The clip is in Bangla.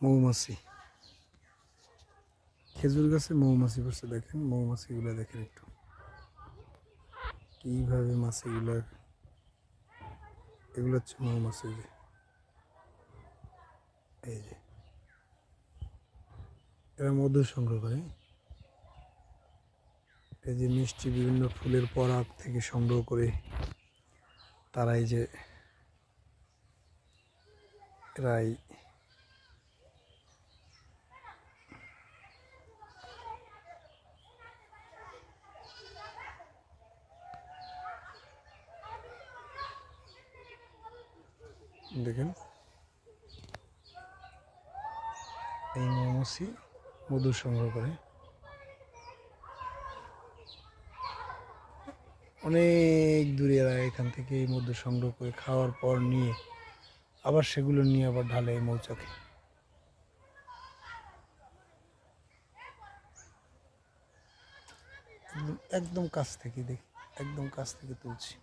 মৌমাছি, খেজুর গাছে মৌমাছি বসে, দেখেন মৌমাছিগুলো দেখেন একটু কিভাবে মাছিগুলো, এগুলো হচ্ছে মৌমাছি। এই যে এরা মধু সংগ্রহ করে, এই যে মিষ্টি বিভিন্ন ফুলের পরাগ থেকে সংগ্রহ করে তারা এই যে এরাই দেখেন এই মৌমাছি মধু সংগ্রহ করে, অনেক দূরে এরা এখান থেকে এই মধু সংগ্রহ করে খাওয়ার পর নিয়ে আবার সেগুলো নিয়ে আবার ঢালে এই মৌচাকে। একদম কাছ থেকে দেখি, একদম কাছ থেকে তুলছি।